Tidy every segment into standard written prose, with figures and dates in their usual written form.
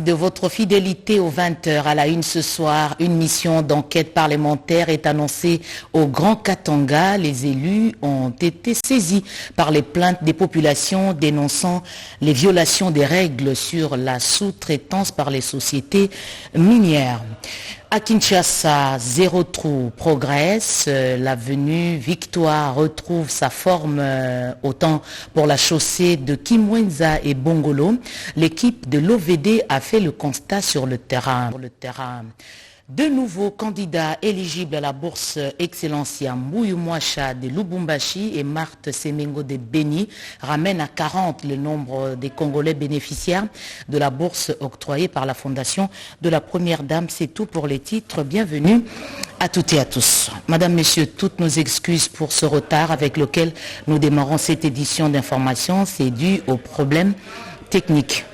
De votre fidélité aux 20h à la une ce soir, une mission d'enquête parlementaire est annoncée au Grand Katanga. Les élus ont été saisis par les plaintes des populations dénonçant les violations des règles sur la sous-traitance par les sociétés minières. À Kinshasa, zéro trou progresse, l'avenue Victoire retrouve sa forme autant pour la chaussée de Kimwenza et Bongolo. L'équipe de l'OVD a fait le constat sur le terrain. De nouveaux candidats éligibles à la bourse Excellencia Mouyoumouacha de Lubumbashi et Marthe Semengo de Beni ramènent à 40 le nombre des Congolais bénéficiaires de la bourse octroyée par la Fondation de la Première Dame. C'est tout pour les titres. Bienvenue à toutes et à tous. Madame, Messieurs, toutes nos excuses pour ce retard avec lequel nous démarrons cette édition d'information. C'est dû aux problèmes techniques.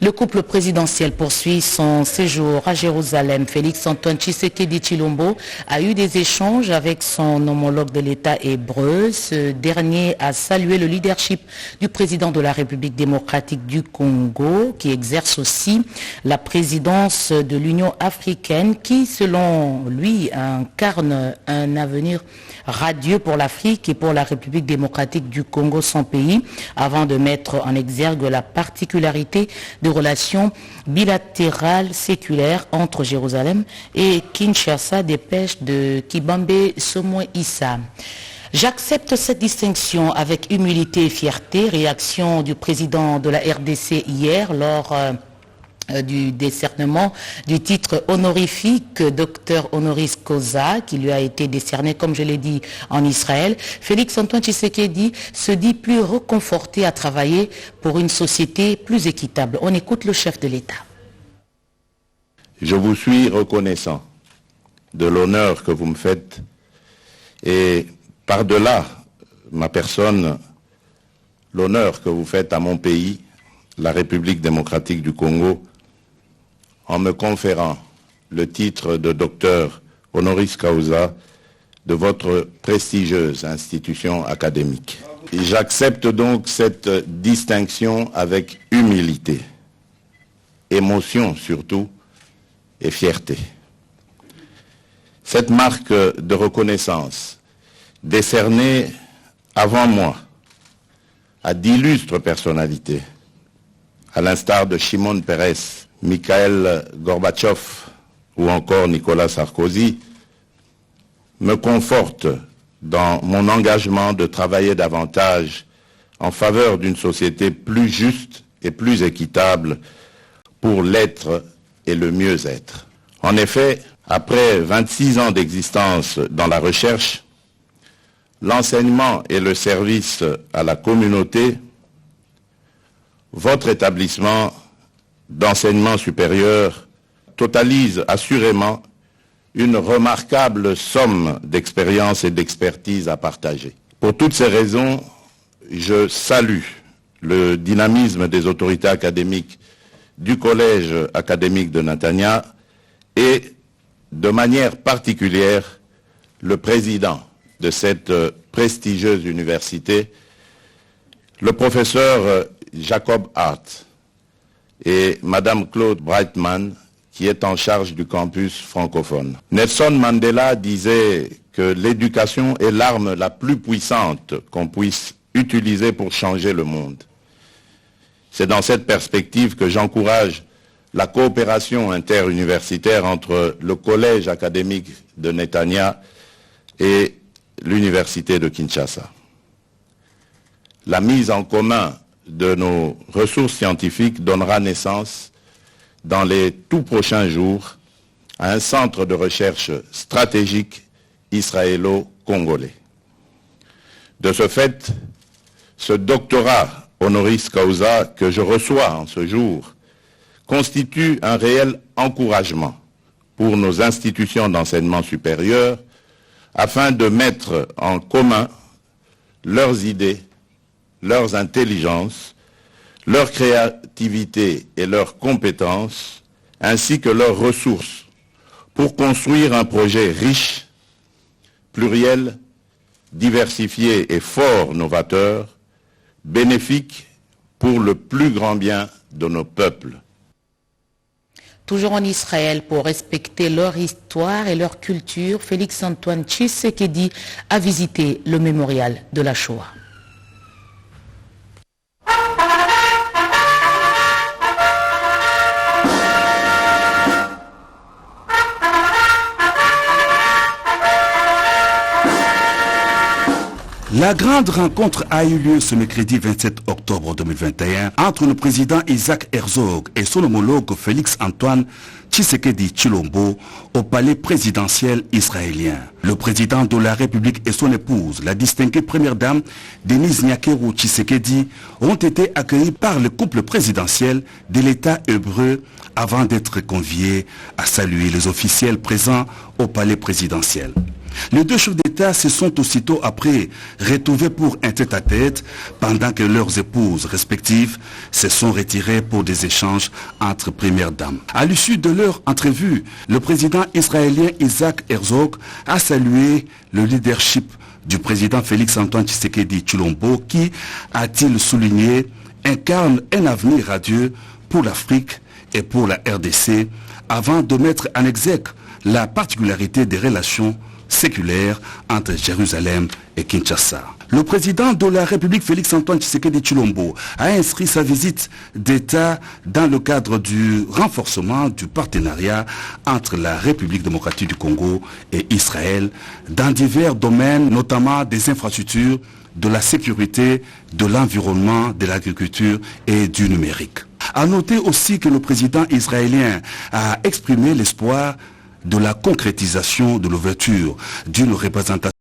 Le couple présidentiel poursuit son séjour à Jérusalem. Félix-Antoine Tshisekedi Tshilombo a eu des échanges avec son homologue de l'État hébreu. Ce dernier a salué le leadership du président de la République démocratique du Congo, qui exerce aussi la présidence de l'Union africaine, qui, selon lui, incarne un avenir radieux pour l'Afrique et pour la République démocratique du Congo, son pays, avant de mettre en exergue la particularité de relations bilatérales séculaires entre Jérusalem et Kinshasa, dépêche de Kibambe Somoe Issa. J'accepte cette distinction avec humilité et fierté, réaction du président de la RDC hier lors du décernement du titre honorifique Dr honoris causa qui lui a été décerné, comme je l'ai dit, en Israël. Félix-Antoine Tshisekedi se dit plus reconforté à travailler pour une société plus équitable. On écoute le chef de l'État. Je vous suis reconnaissant de l'honneur que vous me faites et par-delà ma personne, l'honneur que vous faites à mon pays, la République démocratique du Congo, en me conférant le titre de docteur honoris causa de votre prestigieuse institution académique. J'accepte donc cette distinction avec humilité, émotion surtout et fierté. Cette marque de reconnaissance décernée avant moi à d'illustres personnalités, à l'instar de Shimon Peres, Mikhail Gorbatchev ou encore Nicolas Sarkozy, me conforte dans mon engagement de travailler davantage en faveur d'une société plus juste et plus équitable pour l'être et le mieux-être. En effet, après 26 ans d'existence dans la recherche, l'enseignement et le service à la communauté, votre établissement d'enseignement supérieur totalise assurément une remarquable somme d'expérience et d'expertise à partager. Pour toutes ces raisons, je salue le dynamisme des autorités académiques du Collège académique de Netanya et de manière particulière le président de cette prestigieuse université, le professeur Jacob Hart et Madame Claude Breitman, qui est en charge du campus francophone. Nelson Mandela disait que l'éducation est l'arme la plus puissante qu'on puisse utiliser pour changer le monde. C'est dans cette perspective que j'encourage la coopération interuniversitaire entre le Collège académique de Netanya et l'Université de Kinshasa. La mise en commun de nos ressources scientifiques donnera naissance dans les tout prochains jours à un centre de recherche stratégique israélo-congolais. De ce fait, ce doctorat honoris causa que je reçois en ce jour constitue un réel encouragement pour nos institutions d'enseignement supérieur afin de mettre en commun leurs idées, leurs intelligences, leur créativité et leurs compétences, ainsi que leurs ressources, pour construire un projet riche, pluriel, diversifié et fort novateur, bénéfique pour le plus grand bien de nos peuples. Toujours en Israël, pour respecter leur histoire et leur culture, Félix-Antoine Tshisekedi a visité le mémorial de la Shoah. La grande rencontre a eu lieu ce mercredi 27 octobre 2021 entre le président Isaac Herzog et son homologue Félix-Antoine Tshisekedi Tshilombo au palais présidentiel israélien. Le président de la République et son épouse, la distinguée première dame Denise Nyakeru Tshisekedi, ont été accueillis par le couple présidentiel de l'État hébreu avant d'être conviés à saluer les officiels présents au palais présidentiel. Les deux chefs d'État se sont aussitôt après retrouvés pour un tête-à-tête pendant que leurs épouses respectives se sont retirées pour des échanges entre premières dames. À l'issue de leur entrevue, le président israélien Isaac Herzog a salué le leadership du président Félix-Antoine Tshisekedi Tshilombo qui, a-t-il souligné, incarne un avenir radieux pour l'Afrique et pour la RDC avant de mettre en exergue la particularité des relations séculaire entre Jérusalem et Kinshasa. Le président de la République Félix-Antoine Tshisekedi Tshilombo a inscrit sa visite d'État dans le cadre du renforcement du partenariat entre la République démocratique du Congo et Israël dans divers domaines, notamment des infrastructures, de la sécurité, de l'environnement, de l'agriculture et du numérique. À noter aussi que le président israélien a exprimé l'espoir de la concrétisation de l'ouverture d'une représentation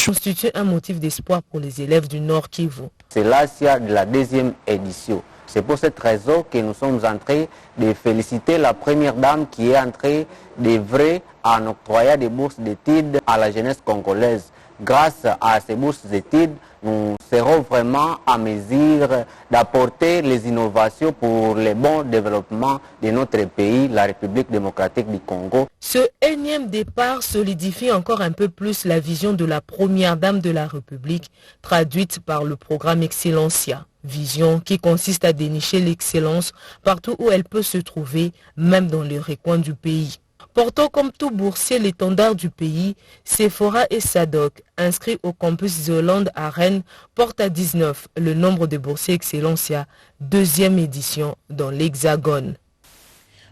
constitue un motif d'espoir pour les élèves du Nord Kivu. C'est l'ASIA de la deuxième édition. C'est pour cette raison que nous sommes en train de féliciter la première dame qui est en train d'œuvrer à octroyer des bourses d'études à la jeunesse congolaise. Grâce à ces bourses d'études, nous serons vraiment à mesure d'apporter les innovations pour le bon développement de notre pays, la République démocratique du Congo. Ce énième départ solidifie encore un peu plus la vision de la première dame de la République, traduite par le programme Excellencia. Vision qui consiste à dénicher l'excellence partout où elle peut se trouver, même dans les recoins du pays. Portant comme tout boursier l'étendard du pays, Sephora et Sadok, inscrits au campus The Hollande à Rennes, portent à 19 le nombre de boursiers Excellencia, deuxième édition dans l'Hexagone.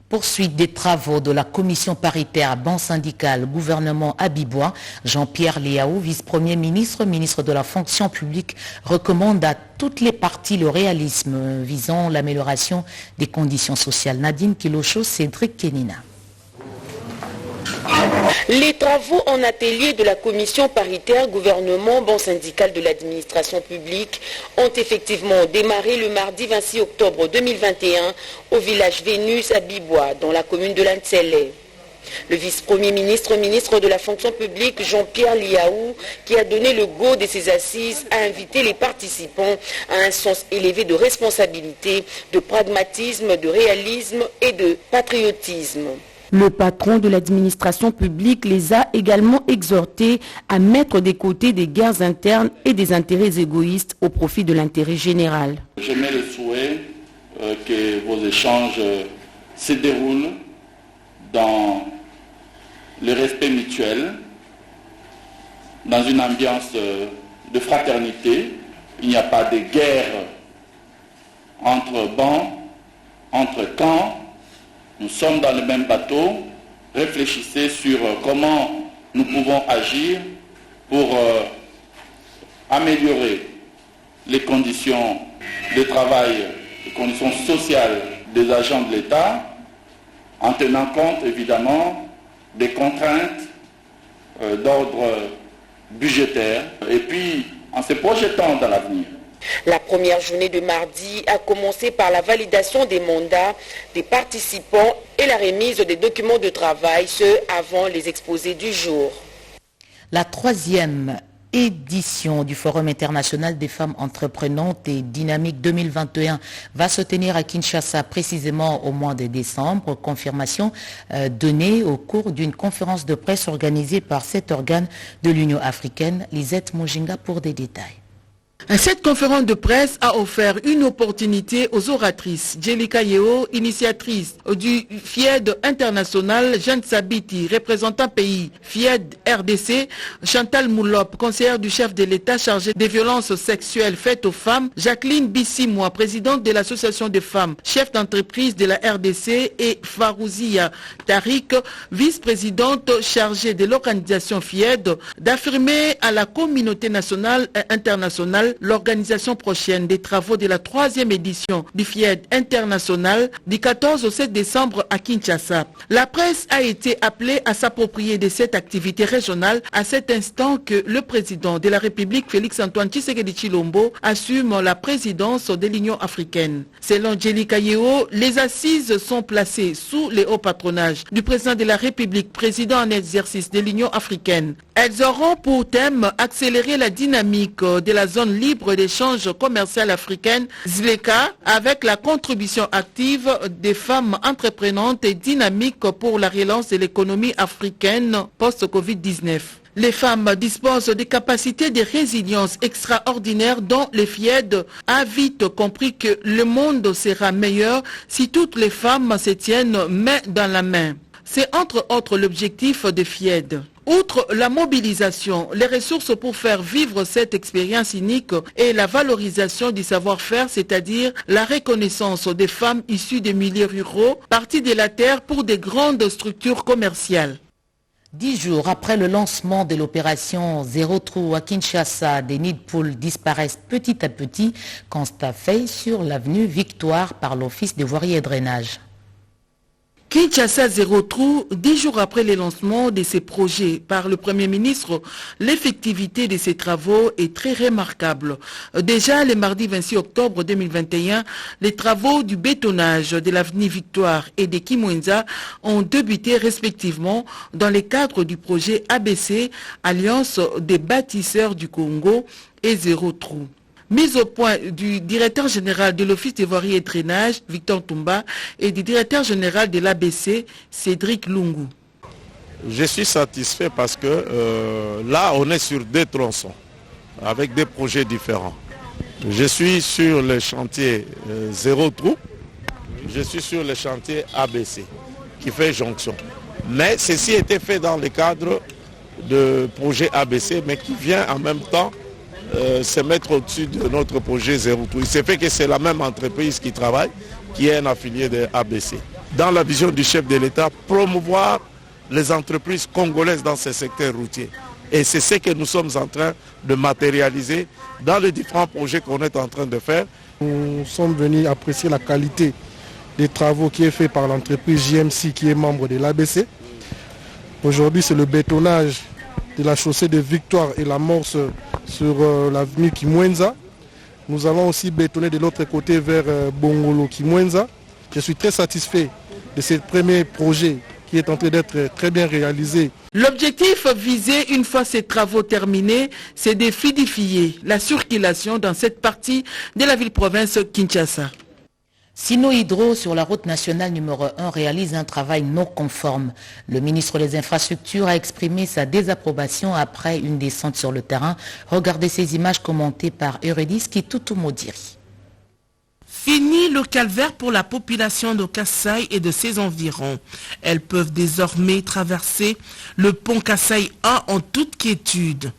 Poursuite des travaux de la commission paritaire banque syndicale gouvernement Abibois, Jean-Pierre Liaou, vice-premier ministre, ministre de la fonction publique, recommande à toutes les parties le réalisme visant l'amélioration des conditions sociales. Nadine Kilocho, Cédric Kenina. Les travaux en atelier de la commission paritaire gouvernement banque syndicale de l'administration publique ont effectivement démarré le mardi 26 octobre 2021 au village Vénus à Bibois, dans la commune de Lantsele. Le vice-premier ministre, ministre de la fonction publique, Jean-Pierre Liaou, qui a donné le go de ces assises, a invité les participants à un sens élevé de responsabilité, de pragmatisme, de réalisme et de patriotisme. Le patron de l'administration publique les a également exhortés à mettre de côté des guerres internes et des intérêts égoïstes au profit de l'intérêt général. J'émets le souhait que vos échanges se déroulent dans le respect mutuel, dans une ambiance de fraternité. Il n'y a pas de guerre entre bancs, entre camps. Nous sommes dans le même bateau. Réfléchissez sur comment nous pouvons agir pour améliorer les conditions de travail, les conditions sociales des agents de l'État, en tenant compte évidemment des contraintes d'ordre budgétaire et puis en se projetant dans l'avenir. La première journée de mardi a commencé par la validation des mandats des participants et la remise des documents de travail, ce avant les exposés du jour. La troisième édition du Forum international des femmes entreprenantes et dynamiques 2021 va se tenir à Kinshasa précisément au mois de décembre. Confirmation donnée au cours d'une conférence de presse organisée par cet organe de l'Union africaine. Lisette Mojinga pour des détails. Cette conférence de presse a offert une opportunité aux oratrices. Jelika Yeo, initiatrice du FIED international, Jeanne Sabiti, représentant pays FIED RDC, Chantal Moulop, conseillère du chef de l'État chargée des violences sexuelles faites aux femmes, Jacqueline Bissimois, présidente de l'association des femmes, chef d'entreprise de la RDC, et Farouzia Tariq, vice-présidente chargée de l'organisation FIED, d'affirmer à la communauté nationale et internationale l'organisation prochaine des travaux de la troisième édition du FIED international du 14 au 7 décembre à Kinshasa. La presse a été appelée à s'approprier de cette activité régionale à cet instant que le président de la République, Félix-Antoine Tshisekedi Tshilombo, assume la présidence de l'Union africaine. Selon Jelika Yeo, les assises sont placées sous les hauts patronages du président de la République, président en exercice de l'Union africaine. Elles auront pour thème accélérer la dynamique de la zone libre d'échange commercial africaine, ZLECA, avec la contribution active des femmes entreprenantes et dynamiques pour la relance de l'économie africaine post-Covid-19. Les femmes disposent des capacités de résilience extraordinaires dont le FIED a vite compris que le monde sera meilleur si toutes les femmes se tiennent main dans la main. C'est entre autres l'objectif de FIED. Outre la mobilisation, les ressources pour faire vivre cette expérience unique et la valorisation du savoir-faire, c'est-à-dire la reconnaissance des femmes issues des milieux ruraux, parties de la terre pour des grandes structures commerciales. 10 jours après le lancement de l'opération Zéro Trou à Kinshasa, des nids de poules disparaissent petit à petit, constat fait sur l'avenue Victoire par l'Office des voiries et drainage. Kinshasa zéro trou, 10 jours après le lancement de ces projets par le Premier ministre, l'effectivité de ces travaux est très remarquable. Déjà, le mardi 26 octobre 2021, les travaux du bétonnage de l'avenue Victoire et de Kimwenza ont débuté respectivement dans le cadre du projet ABC, Alliance des bâtisseurs du Congo et zéro trou. Mise au point du directeur général de l'Office des voiries et drainage, Victor Toumba, et du directeur général de l'ABC, Cédric Lungu. Je suis satisfait parce que là, on est sur 2 tronçons, avec des projets différents. Je suis sur le chantier zéro trou, je suis sur le chantier ABC, qui fait jonction. Mais ceci était fait dans le cadre de projet ABC, mais qui vient en même temps se mettre au-dessus de notre projet zéro trou. Il s'est fait que c'est la même entreprise qui travaille, qui est un affilié de ABC. Dans la vision du chef de l'État, promouvoir les entreprises congolaises dans ce secteur routier. Et c'est ce que nous sommes en train de matérialiser dans les différents projets qu'on est en train de faire. Nous sommes venus apprécier la qualité des travaux qui est fait par l'entreprise JMC qui est membre de l'ABC. Aujourd'hui, c'est le bétonnage de la chaussée de Victoire et l'amorce sur l'avenue Kimwenza. Nous allons aussi bétonner de l'autre côté vers Bongolo Kimwenza. Je suis très satisfait de ce premier projet qui est en train d'être très bien réalisé. L'objectif visé une fois ces travaux terminés, c'est de fluidifier la circulation dans cette partie de la ville-province Kinshasa. Sino Hydro, sur la route nationale numéro 1, réalise un travail non conforme. Le ministre des Infrastructures a exprimé sa désapprobation après une descente sur le terrain. Regardez ces images commentées par Eurydice Kitutu-Modiri. Fini le calvaire pour la population de Kasaï et de ses environs. Elles peuvent désormais traverser le pont Kasaï 1 en toute quiétude,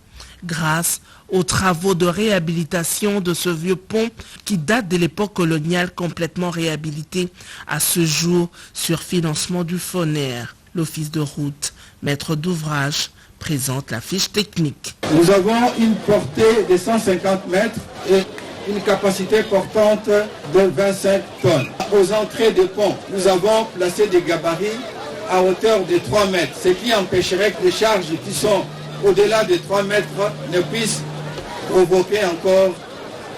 grâce aux travaux de réhabilitation de ce vieux pont qui date de l'époque coloniale, complètement réhabilité à ce jour sur financement du FONER. L'office de route, maître d'ouvrage, présente la fiche technique. Nous avons une portée de 150 mètres et une capacité portante de 25 tonnes. Aux entrées de pont, nous avons placé des gabarits à hauteur de 3 mètres, ce qui empêcherait que les charges qui sont au-delà de 3 mètres ne puissent provoquer encore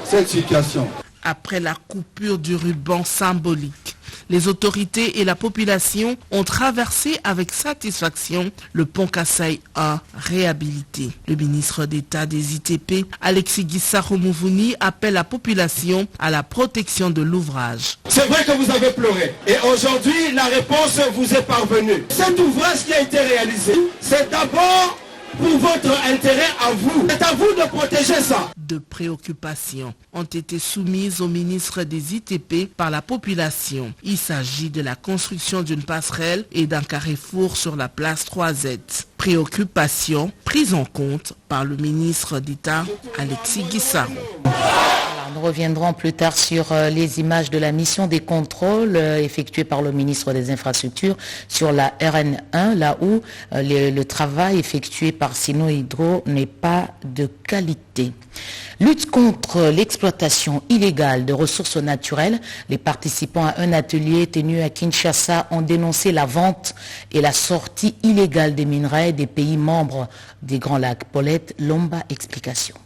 cette situation. Après la coupure du ruban symbolique, les autorités et la population ont traversé avec satisfaction le pont Kasaï 1 réhabilité. Le ministre d'État des ITP, Alexis Gisaro-Mouvouni, appelle la population à la protection de l'ouvrage. C'est vrai que vous avez pleuré et aujourd'hui la réponse vous est parvenue. Cet ouvrage qui a été réalisé, c'est d'abord pour votre intérêt à vous. C'est à vous de protéger ça. De préoccupations ont été soumises au ministre des ITP par la population. Il s'agit de la construction d'une passerelle et d'un carrefour sur la place 3Z. Préoccupations prises en compte par le ministre d'État, Alexis Gisaro. Nous reviendrons plus tard sur les images de la mission des contrôles effectués par le ministre des Infrastructures sur la RN1, là où le travail effectué par Sino Hydro n'est pas de qualité. Lutte contre l'exploitation illégale de ressources naturelles. Les participants à un atelier tenu à Kinshasa ont dénoncé la vente et la sortie illégale des minerais des pays membres des Grands Lacs. Paulette Lomba, explication.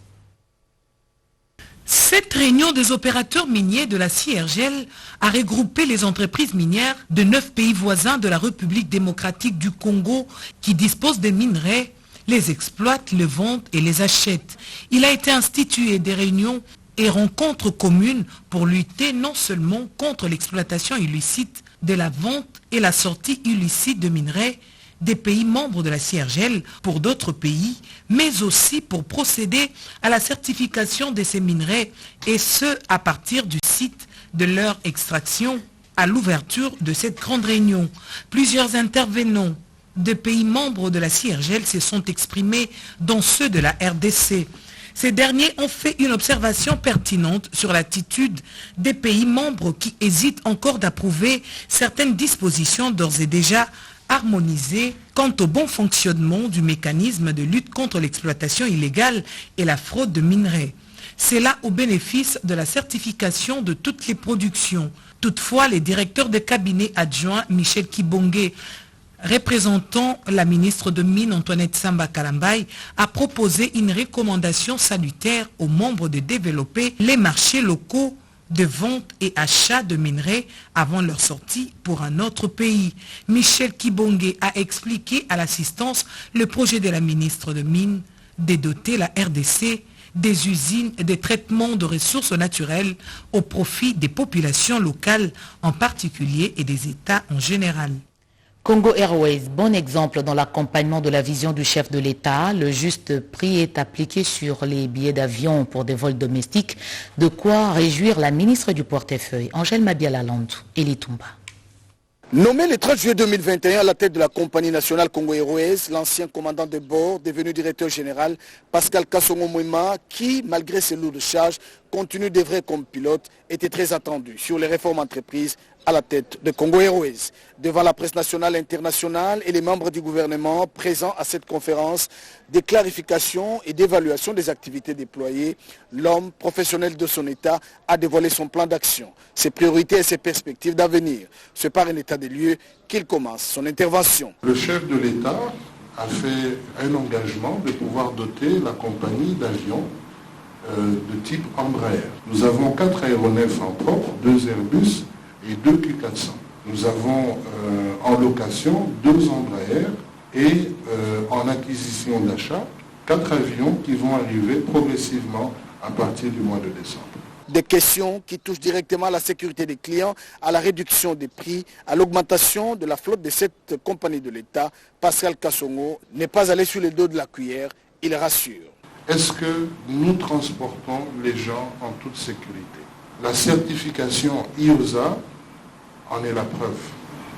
Cette réunion des opérateurs miniers de la CIRGL a regroupé les entreprises minières de 9 pays voisins de la République démocratique du Congo qui disposent des minerais, les exploitent, les vendent et les achètent. Il a été institué des réunions et rencontres communes pour lutter non seulement contre l'exploitation illicite de la vente et la sortie illicite de minerais des pays membres de la CIRGL pour d'autres pays, mais aussi pour procéder à la certification de ces minerais, et ce, à partir du site de leur extraction. À l'ouverture de cette grande réunion, plusieurs intervenants de pays membres de la CIRGL se sont exprimés, dont ceux de la RDC. Ces derniers ont fait une observation pertinente sur l'attitude des pays membres qui hésitent encore d'approuver certaines dispositions d'ores et déjà harmonisé quant au bon fonctionnement du mécanisme de lutte contre l'exploitation illégale et la fraude de minerais. C'est là au bénéfice de la certification de toutes les productions Toutefois, le directeur de cabinet adjoint Michel Kibonge, représentant la ministre de Mines Antoinette Samba Kalambay, a proposé une recommandation salutaire aux membres de développer les marchés locaux de vente et achat de minerais avant leur sortie pour un autre pays. Michel Kibonge a expliqué à l'assistance le projet de la ministre de Mines de doter la RDC des usines de traitement de ressources naturelles au profit des populations locales en particulier et des États en général. Congo Airways, bon exemple dans l'accompagnement de la vision du chef de l'État. Le juste prix est appliqué sur les billets d'avion pour des vols domestiques. De quoi réjouir la ministre du portefeuille, Angèle Mabiala-Landou, Eli Toumba. Nommé le 30 juillet 2021 à la tête de la compagnie nationale Congo Airways, l'ancien commandant de bord, devenu directeur général, Pascal Kassongo Mouima, qui, malgré ses lourdes charges, continue d'œuvrer comme pilote, était très attendu sur les réformes entreprises à la tête de Congo Airways. Devant la presse nationale et internationale et les membres du gouvernement présents à cette conférence, des clarifications et d'évaluation des activités déployées, l'homme professionnel de son État a dévoilé son plan d'action, ses priorités et ses perspectives d'avenir. C'est par un état des lieux qu'il commence son intervention. Le chef de l'État a fait un engagement de pouvoir doter la compagnie d'avions de type Embraer. Nous avons 4 aéronefs en propre, 2 Airbus et 2 Q400. Nous avons en location 2 Embraer et en acquisition d'achat 4 avions qui vont arriver progressivement à partir du mois de décembre. Des questions qui touchent directement à la sécurité des clients, à la réduction des prix, à l'augmentation de la flotte de cette compagnie de l'État. Pascal Kassongo n'est pas allé sur le dos de la cuillère, il rassure. Est-ce que nous transportons les gens en toute sécurité? La certification IOSA en est la preuve.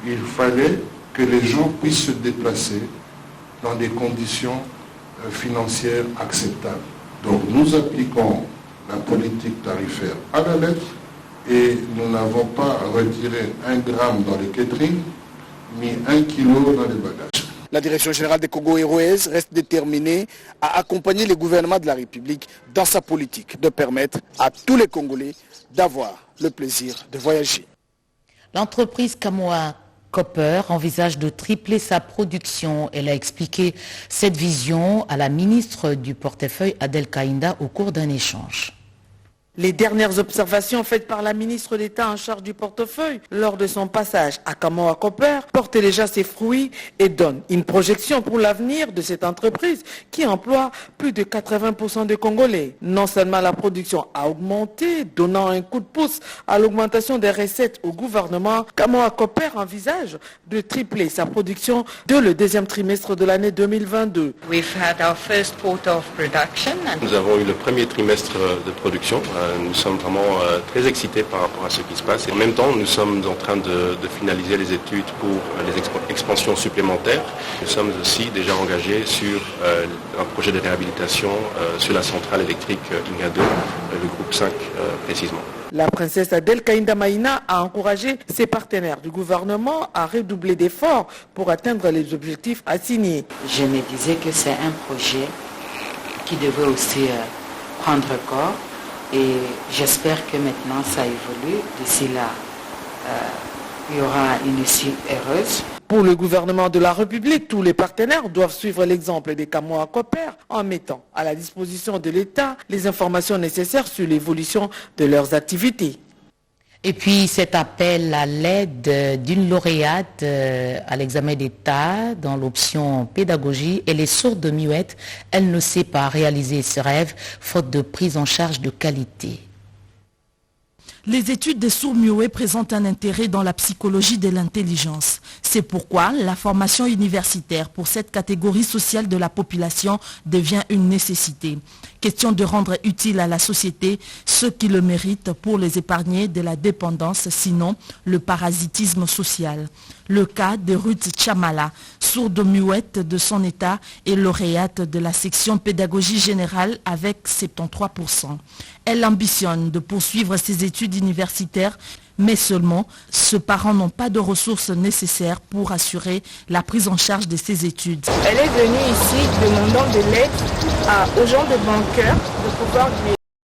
Il fallait que les gens puissent se déplacer dans des conditions financières acceptables. Donc nous appliquons la politique tarifaire à la lettre et nous n'avons pas retiré 1 gramme dans les catering, ni 1 kilo dans les bagages. La direction générale des Congo Airways reste déterminée à accompagner le gouvernement de la République dans sa politique de permettre à tous les Congolais d'avoir le plaisir de voyager. L'entreprise Kamoa Copper envisage de tripler sa production. Elle a expliqué cette vision à la ministre du portefeuille Adel Kainda au cours d'un échange. Les dernières observations faites par la ministre d'État en charge du portefeuille lors de son passage à Kamoa Copper portent déjà ses fruits et donnent une projection pour l'avenir de cette entreprise qui emploie plus de 80% de Congolais. Non seulement la production a augmenté, donnant un coup de pouce à l'augmentation des recettes au gouvernement, Kamoa Copper envisage de tripler sa production dès le 2e trimestre de l'année 2022. Nous avons eu le premier trimestre de production. Nous sommes vraiment très excités par rapport à ce qui se passe. Et en même temps, nous sommes en train de finaliser les études pour les expansions supplémentaires. Nous sommes aussi déjà engagés sur un projet de réhabilitation sur la centrale électrique Ingado, le groupe 5 précisément. La princesse Adel Kainda Maïna a encouragé ses partenaires du gouvernement à redoubler d'efforts pour atteindre les objectifs assignés. Je me disais que c'est un projet qui devait aussi prendre corps. Et j'espère que maintenant ça évolue. D'ici là, il y aura une issue heureuse. Pour le gouvernement de la République, tous les partenaires doivent suivre l'exemple des Kamoa Copper en mettant à la disposition de l'État les informations nécessaires sur l'évolution de leurs activités. Et puis cet appel à l'aide d'une lauréate à l'examen d'État dans l'option pédagogie, elle est sourde muette, elle ne sait pas réaliser ce rêve faute de prise en charge de qualité. Les études des sourds-muets présentent un intérêt dans la psychologie de l'intelligence. C'est pourquoi la formation universitaire pour cette catégorie sociale de la population devient une nécessité. Question de rendre utile à la société ceux qui le méritent pour les épargner de la dépendance, sinon le parasitisme social. Le cas de Ruth Chamala, sourde-muette de son état et lauréate de la section pédagogie générale avec 73%. Elle ambitionne de poursuivre ses études universitaires, mais seulement ses parents n'ont pas de ressources nécessaires pour assurer la prise en charge de ses études. Elle est venue ici demandant de l'aide aux gens de bon cœur de pouvoir lui